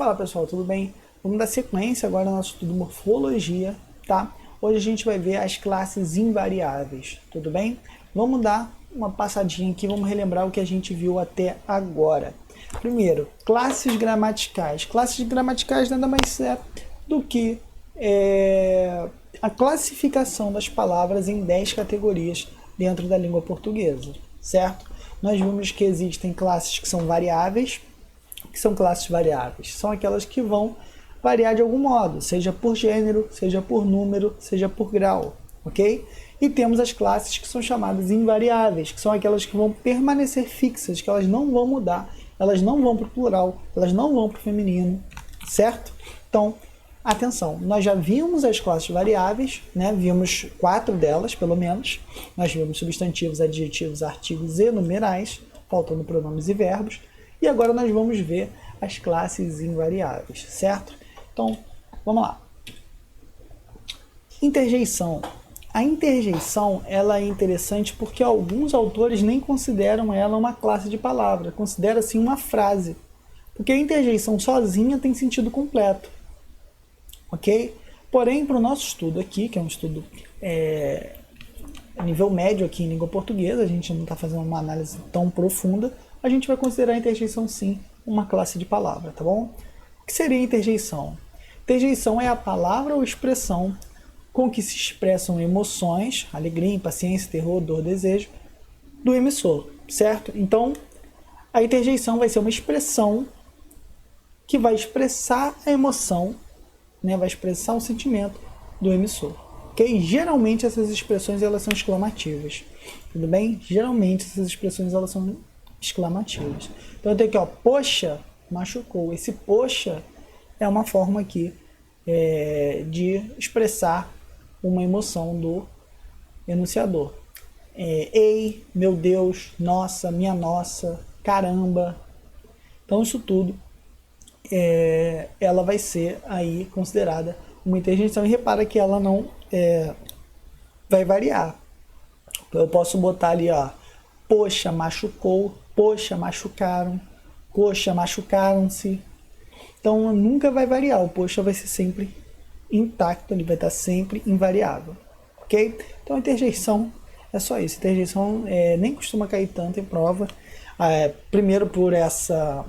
Fala pessoal, tudo bem? Vamos dar sequência agora ao nosso estudo de morfologia, tá? Hoje a gente vai ver as classes invariáveis, tudo bem? Vamos dar uma passadinha aqui, vamos relembrar o que a gente viu até agora. Primeiro, classes gramaticais. Classes gramaticais nada mais é do que a classificação das palavras em 10 categorias dentro da língua portuguesa, certo? Nós vimos que existem classes que são variáveis. O que são classes variáveis? São aquelas que vão variar de algum modo, seja por gênero, seja por número, seja por grau, ok? E temos as classes que são chamadas invariáveis, que são aquelas que vão permanecer fixas, que elas não vão mudar, elas não vão para o plural, elas não vão para o feminino, certo? Então, atenção, nós já vimos as classes variáveis, né? Vimos 4 delas, pelo menos. Nós vimos substantivos, adjetivos, artigos e numerais, faltando pronomes e verbos. E agora nós vamos ver as classes invariáveis, certo? Então, vamos lá. Interjeição. A interjeição, ela é interessante porque alguns autores nem consideram ela uma classe de palavra, consideram assim uma frase. Porque a interjeição sozinha tem sentido completo, ok? Porém, para o nosso estudo aqui, que é um estudo a nível médio aqui em língua portuguesa, a gente não está fazendo uma análise tão profunda, a gente vai considerar a interjeição sim uma classe de palavra, tá bom? O que seria a interjeição? Interjeição é a palavra ou expressão com que se expressam emoções, alegria, impaciência, terror, dor, desejo, do emissor, certo? Então, a interjeição vai ser uma expressão que vai expressar a emoção, né? Vai expressar o sentimento do emissor. Okay? Geralmente essas expressões elas são exclamativas, tudo bem? Geralmente essas expressões elas são exclamativas. Então eu tenho aqui, ó, poxa, machucou. Esse poxa é uma forma aqui de expressar uma emoção do enunciador. Ei, meu Deus, nossa, minha nossa, caramba. Então isso tudo ela vai ser aí considerada uma interjeição, e repara que ela não vai variar. Eu posso botar ali, ó, poxa, machucou, poxa, machucaram, coxa, machucaram-se. Então nunca vai variar, o poxa vai ser sempre intacto, ele vai estar sempre invariável, ok? Então a interjeição é só isso. A interjeição nem costuma cair tanto em prova, primeiro por essa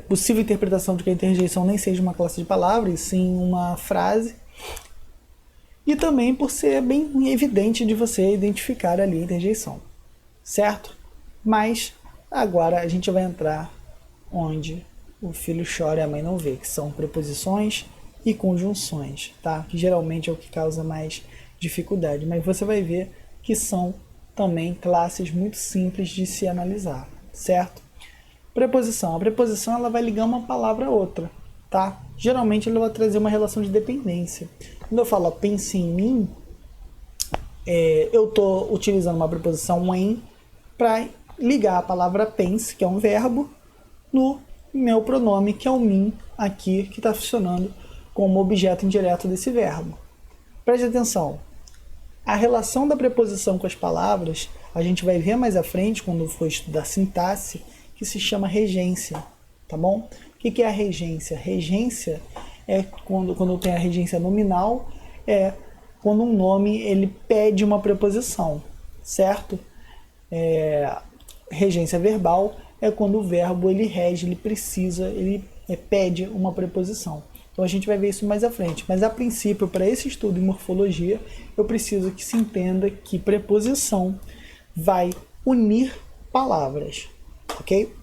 possível interpretação de que a interjeição nem seja uma classe de palavras, e sim uma frase, e também por ser bem evidente de você identificar ali a interjeição, certo? Mas agora a gente vai entrar onde o filho chora e a mãe não vê, que são preposições e conjunções, tá? Que geralmente é o que causa mais dificuldade, mas você vai ver que são também classes muito simples de se analisar, certo? Preposição. A preposição ela vai ligar uma palavra a outra, tá? Geralmente ela vai trazer uma relação de dependência. Quando eu falo pense em mim, eu estou utilizando uma preposição em para ligar a palavra pense, que é um verbo, no meu pronome, que é o mim, aqui, que está funcionando como objeto indireto desse verbo. Preste atenção. A relação da preposição com as palavras, a gente vai ver mais à frente, quando for estudar sintaxe, que se chama regência, tá bom? O que é a regência? Regência é quando tem a regência nominal, quando um nome ele pede uma preposição, certo? Regência verbal é quando o verbo ele rege, ele precisa, ele pede uma preposição. Então a gente vai ver isso mais à frente. Mas a princípio, para esse estudo em morfologia, eu preciso que se entenda que preposição vai unir palavras, ok?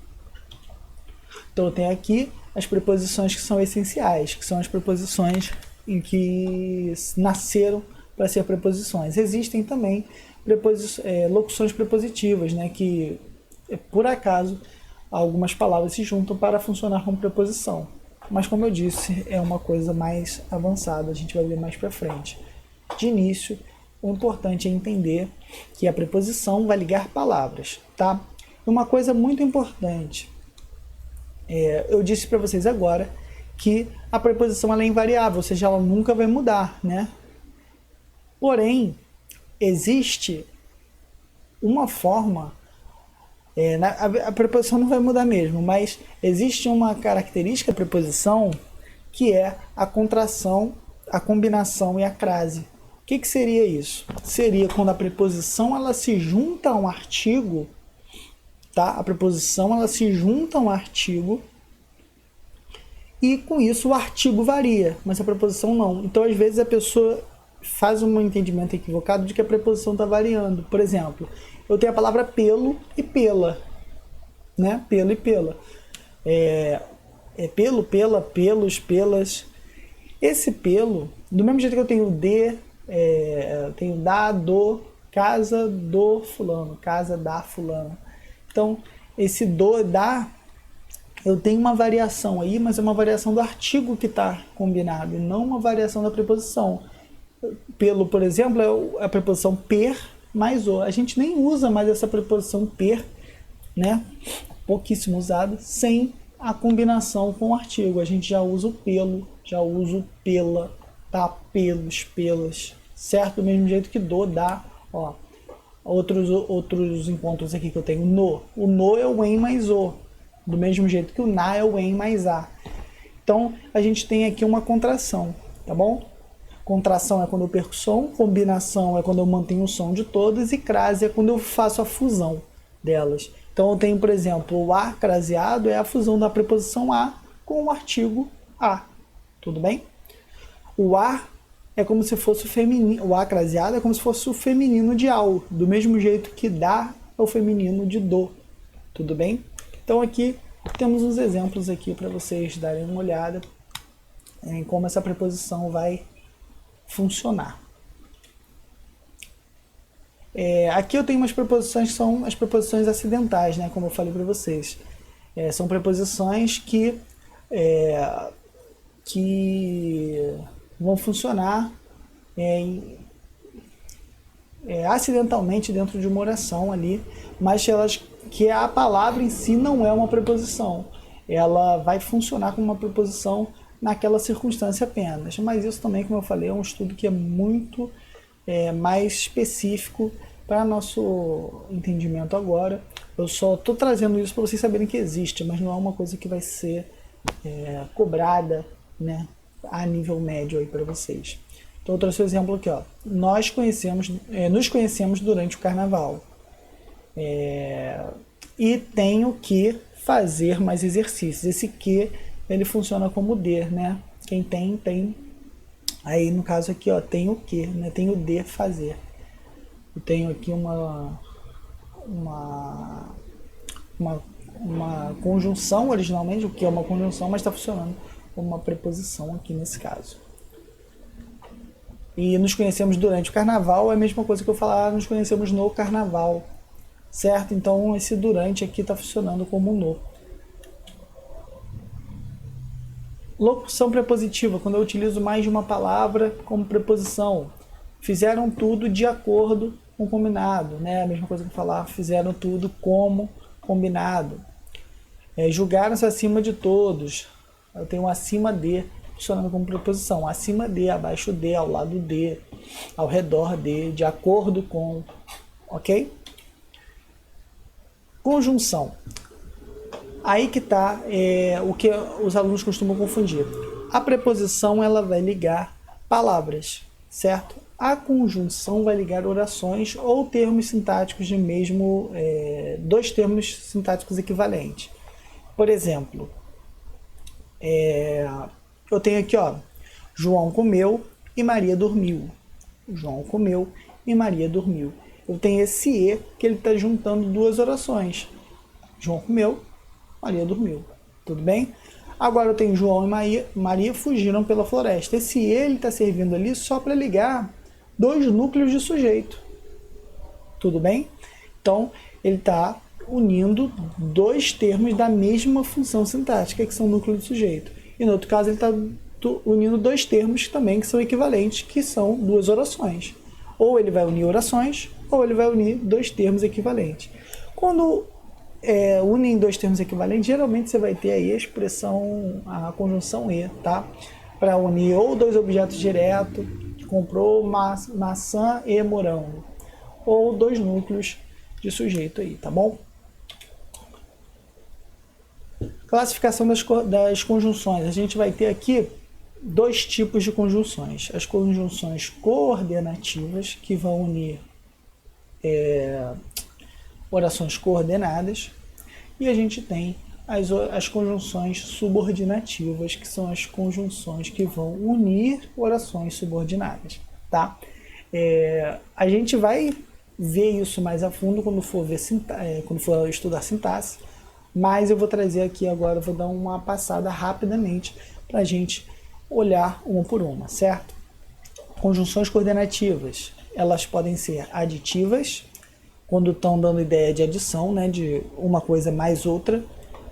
Então eu tenho aqui as preposições que são essenciais, que são as preposições em que nasceram para ser preposições. Existem também locuções prepositivas, né, que por acaso algumas palavras se juntam para funcionar como preposição. Mas como eu disse, é uma coisa mais avançada, a gente vai ver mais para frente. De início, o importante é entender que a preposição vai ligar palavras, tá? Uma coisa muito importante, eu disse para vocês agora que a preposição ela é invariável, ou seja, ela nunca vai mudar, né? Porém, existe uma forma A preposição não vai mudar mesmo, mas existe uma característica da preposição que é a contração, a combinação e a crase. O que seria isso? Seria quando a preposição ela se junta a um artigo, tá? A preposição ela se junta a um artigo e com isso o artigo varia, mas a preposição não. Então às vezes a pessoa faz um entendimento equivocado de que a preposição está variando. Por exemplo, eu tenho a palavra pelo e pela, né? Pelo e pela. Pelo, pela, pelos, pelas. Esse pelo, do mesmo jeito que eu tenho de, eu tenho da, do, casa do fulano, casa da fulano. Então, esse do, da, eu tenho uma variação aí, mas é uma variação do artigo que está combinado, e não uma variação da preposição. Pelo, por exemplo, é a preposição per mais o. A gente nem usa mais essa preposição per, né? Pouquíssimo usada, sem a combinação com o artigo. A gente já usa o pelo, já usa o pela, tá? Pelos, pelas, certo? Do mesmo jeito que do, da, ó. Outros encontros aqui que eu tenho, no. O no é o em mais o, do mesmo jeito que o na é o em mais a. Então, a gente tem aqui uma contração, tá bom? Contração é quando eu perco som, combinação é quando eu mantenho o som de todas, e crase é quando eu faço a fusão delas. Então eu tenho, por exemplo, o a craseado é a fusão da preposição a com o artigo a. Tudo bem? O a é como se fosse o feminino, o a craseado é como se fosse o feminino de ao, do mesmo jeito que da é o feminino de do. Tudo bem? Então aqui temos uns exemplos aqui para vocês darem uma olhada em como essa preposição vai funcionar. Aqui eu tenho umas preposições que são as preposições acidentais, né, como eu falei para vocês. São preposições que vão funcionar acidentalmente dentro de uma oração ali, mas que a palavra em si não é uma preposição. Ela vai funcionar como uma preposição naquela circunstância apenas. Mas isso também, como eu falei, é um estudo que é muito mais específico para nosso entendimento agora. Eu só estou trazendo isso para vocês saberem que existe, mas não é uma coisa que vai ser cobrada, né, a nível médio aí para vocês. Então eu trouxe o exemplo aqui, ó. Nos conhecemos durante o carnaval. E tenho que fazer mais exercícios. Esse que ele funciona como de, né? Quem tem, tem. Aí no caso aqui, ó, tem o que, né? Tem o de fazer. Eu tenho aqui uma conjunção originalmente, o que é uma conjunção, mas está funcionando como uma preposição aqui nesse caso. E nos conhecemos durante o carnaval é a mesma coisa que eu falar nos conhecemos no carnaval, certo? Então esse durante aqui está funcionando como no. Locução prepositiva, quando eu utilizo mais de uma palavra como preposição. Fizeram tudo de acordo com o combinado, né? A mesma coisa que falar, fizeram tudo como combinado. Julgaram-se acima de todos. Eu tenho acima de, funcionando como preposição. Acima de, abaixo de, ao lado de, ao redor de acordo com. Ok? Conjunção. Aí que está o que os alunos costumam confundir. A preposição ela vai ligar palavras, certo? A conjunção vai ligar orações ou termos sintáticos de mesmo, dois termos sintáticos equivalentes. Por exemplo, eu tenho aqui, ó, João comeu e Maria dormiu. João comeu e Maria dormiu. Eu tenho esse e que ele está juntando duas orações. João comeu, Maria dormiu. Tudo bem? Agora eu tenho João e Maria fugiram pela floresta. Esse ele está servindo ali só para ligar dois núcleos de sujeito. Tudo bem? Então, ele está unindo dois termos da mesma função sintática, que são núcleo de sujeito. E no outro caso, ele está unindo dois termos também que são equivalentes, que são duas orações. Ou ele vai unir orações, ou ele vai unir dois termos equivalentes. Quando unem dois termos equivalentes, geralmente você vai ter aí a expressão, a conjunção e, tá? Para unir ou dois objetos diretos, comprou maçã e morango, ou dois núcleos de sujeito aí, tá bom? Classificação das conjunções. A gente vai ter aqui dois tipos de conjunções. As conjunções coordenativas, que vão unir orações coordenadas, e a gente tem as conjunções subordinativas, que são as conjunções que vão unir orações subordinadas, tá? A gente vai ver isso mais a fundo quando for estudar sintaxe, mas eu vou trazer aqui agora, vou dar uma passada rapidamente para a gente olhar uma por uma, certo? Conjunções coordenativas, elas podem ser aditivas, quando estão dando ideia de adição, né, de uma coisa mais outra.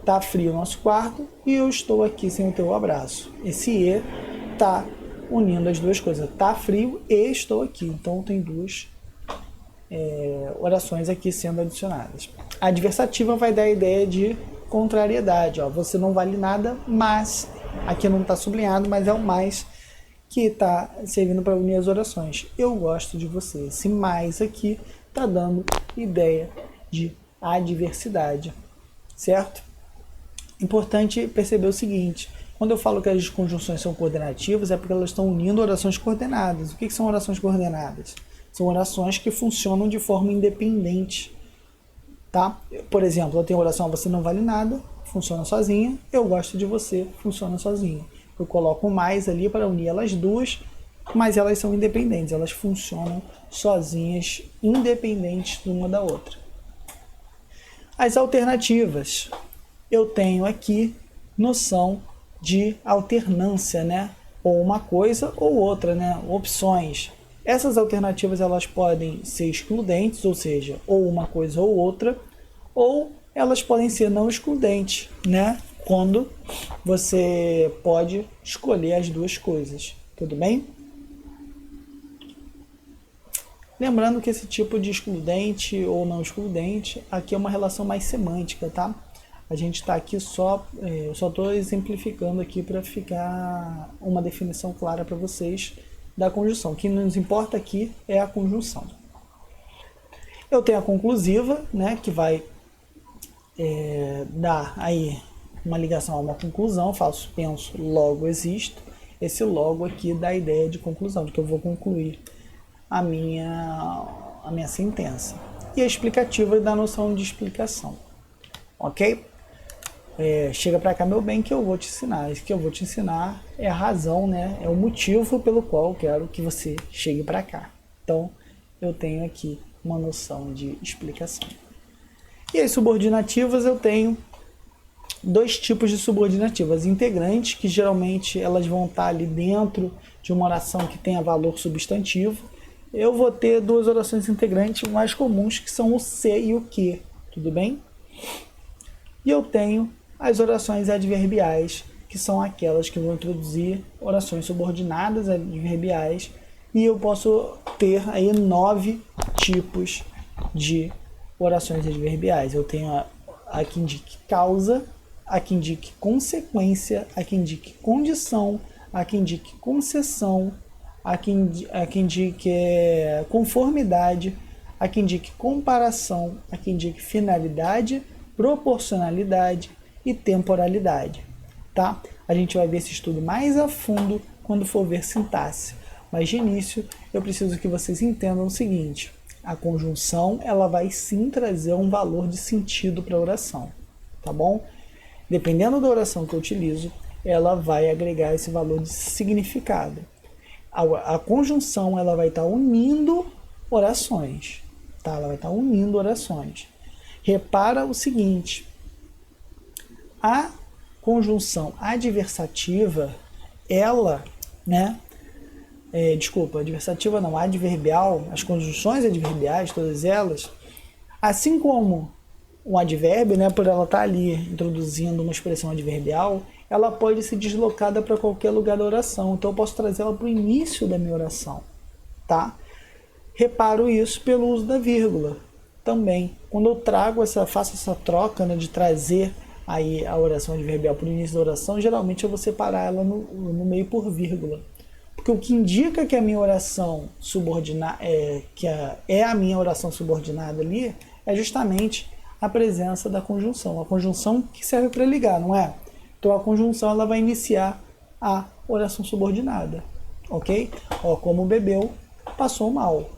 Tá frio o nosso quarto e eu estou aqui sem o teu abraço. Esse e tá unindo as duas coisas. Tá frio e estou aqui. Então tem duas orações aqui sendo adicionadas. A adversativa vai dar a ideia de contrariedade. Ó, você não vale nada, mas aqui não está sublinhado, mas é o mais que está servindo para unir as orações. Eu gosto de você. Esse mais aqui está dando ideia de adversidade, certo? Importante perceber o seguinte: quando eu falo que as conjunções são coordenativas, é porque elas estão unindo orações coordenadas. O que são orações coordenadas? São orações que funcionam de forma independente, tá? Por exemplo, eu tenho a oração você não vale nada, funciona sozinha. Eu gosto de você, funciona sozinha. Eu coloco mais ali para unir elas duas, mas elas são independentes, elas funcionam sozinhas, independentes uma da outra. As alternativas. Eu tenho aqui noção de alternância, né? Ou uma coisa ou outra, né? Opções. Essas alternativas elas podem ser excludentes, ou seja, ou uma coisa ou outra, ou elas podem ser não excludentes, né? Quando você pode escolher as duas coisas, tudo bem? Lembrando que esse tipo de excludente ou não excludente, aqui é uma relação mais semântica, tá? A gente está aqui eu só estou exemplificando aqui para ficar uma definição clara para vocês da conjunção. O que nos importa aqui é a conjunção. Eu tenho a conclusiva, né, que vai dar aí uma ligação a uma conclusão. Faço, penso, logo existo. Esse logo aqui dá a ideia de conclusão, de que eu vou concluir a minha sentença. E a explicativa dá a noção de explicação. Ok? Chega para cá, meu bem, que eu vou te ensinar. Isso que eu vou te ensinar é a razão, né? É o motivo pelo qual eu quero que você chegue para cá. Então, eu tenho aqui uma noção de explicação. E as subordinativas, eu tenho dois tipos de subordinativas. Integrantes, que geralmente elas vão estar ali dentro de uma oração que tenha valor substantivo. Eu vou ter duas orações integrantes mais comuns, que são o se e o que. Tudo bem? E eu tenho as orações adverbiais, que são aquelas que vão introduzir orações subordinadas adverbiais, e eu posso ter aí 9 tipos de orações adverbiais. Eu tenho a que indique causa, a que indique consequência, a que indique condição, a que indique concessão, a que indique conformidade, a que indique comparação, a que indique finalidade, proporcionalidade e temporalidade, tá? A gente vai ver esse estudo mais a fundo quando for ver sintaxe, mas de início eu preciso que vocês entendam o seguinte: a conjunção ela vai sim trazer um valor de sentido para a oração, tá bom? Dependendo da oração que eu utilizo, ela vai agregar esse valor de significado. A conjunção ela vai estar unindo orações, tá? Ela vai estar unindo orações. Repara o seguinte: a conjunção adversativa, ela, né? Adversativa não, adverbial, as conjunções adverbiais, todas elas, assim como um advérbio, né, por ela estar ali introduzindo uma expressão adverbial, ela pode ser deslocada para qualquer lugar da oração. Então eu posso trazer ela para o início da minha oração, tá? Reparo isso pelo uso da vírgula também. Quando eu faço essa troca, né, de trazer aí a oração adverbial para o início da oração, geralmente eu vou separar ela no meio por vírgula. Porque o que indica que a minha oração subordinada é a minha oração subordinada ali é justamente a presença da conjunção. A conjunção que serve para ligar, não é? Então a conjunção ela vai iniciar a oração subordinada, ok? Ó, como bebeu, passou mal.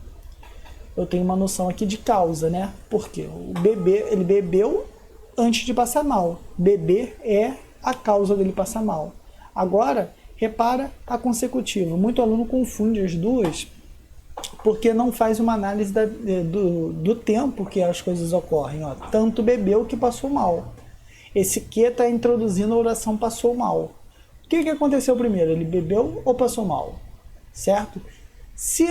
Eu tenho uma noção aqui de causa, né? Porque o bebê, ele bebeu antes de passar mal. Beber é a causa dele passar mal. Agora, repara a consecutiva. Muito aluno confunde as duas porque não faz uma análise do tempo que as coisas ocorrem. Ó, tanto bebeu que passou mal. Esse que está introduzindo a oração passou mal. O que aconteceu primeiro? Ele bebeu ou passou mal? Certo? Se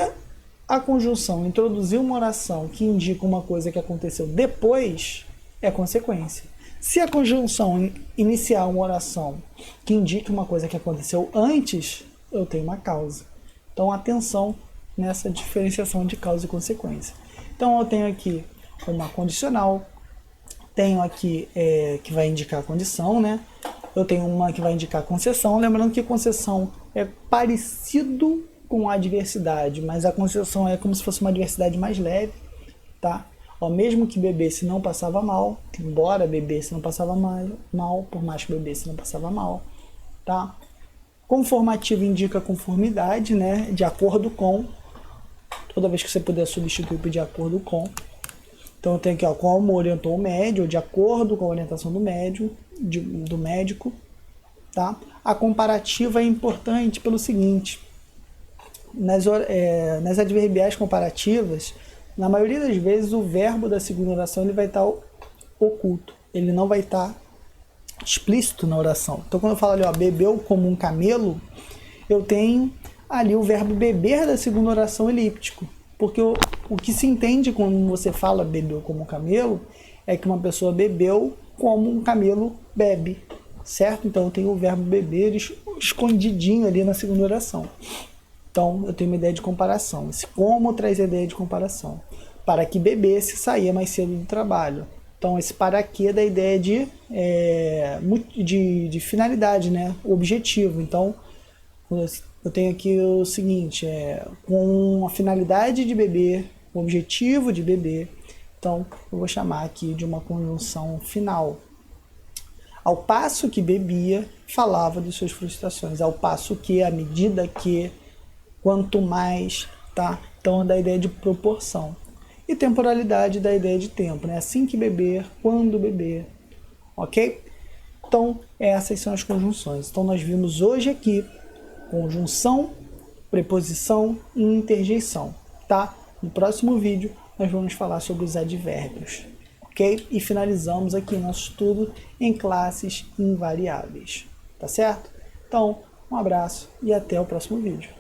a conjunção introduzir uma oração que indica uma coisa que aconteceu depois, é consequência. Se a conjunção iniciar uma oração que indique uma coisa que aconteceu antes, eu tenho uma causa. Então, atenção nessa diferenciação de causa e consequência. Então, eu tenho aqui uma condicional, tenho aqui que vai indicar a condição, né? Eu tenho uma que vai indicar a concessão, lembrando que concessão é parecido com a adversidade, mas a concessão é como se fosse uma adversidade mais leve, tá? Ó, mesmo que bebesse não passava mal, embora bebesse não passava mal, por mais que bebesse não passava mal, tá? Conformativo indica conformidade, né? De acordo com, toda vez que você puder substituir por de acordo com. Então eu tenho aqui, ó, como orientou o médico, de acordo com a orientação do médico, tá? A comparativa é importante pelo seguinte, nas adverbiais comparativas, na maioria das vezes o verbo da segunda oração ele vai estar oculto, ele não vai estar explícito na oração. Então quando eu falo ali, ó, bebeu como um camelo, eu tenho ali o verbo beber da segunda oração elíptico, porque o que se entende quando você fala bebeu como um camelo é que uma pessoa bebeu como um camelo bebe, certo? Então eu tenho o verbo beber escondidinho ali na segunda oração. Então eu tenho uma ideia de comparação. Esse como traz a ideia de comparação. Para que bebesse, saía mais cedo do trabalho. Então esse para que é da ideia de finalidade, né? Objetivo. Então eu tenho aqui o seguinte, com a finalidade de beber, o objetivo de beber. Então eu vou chamar aqui de uma conjunção final. Ao passo que bebia, falava de suas frustrações. Ao passo que, à medida que, quanto mais, tá? Então, da ideia de proporção. E temporalidade da ideia de tempo, né? Assim que beber, quando beber, ok? Então, essas são as conjunções. Então, nós vimos hoje aqui conjunção, preposição e interjeição, tá? No próximo vídeo, nós vamos falar sobre os advérbios, ok? E finalizamos aqui nosso estudo em classes invariáveis, tá certo? Então, um abraço e até o próximo vídeo.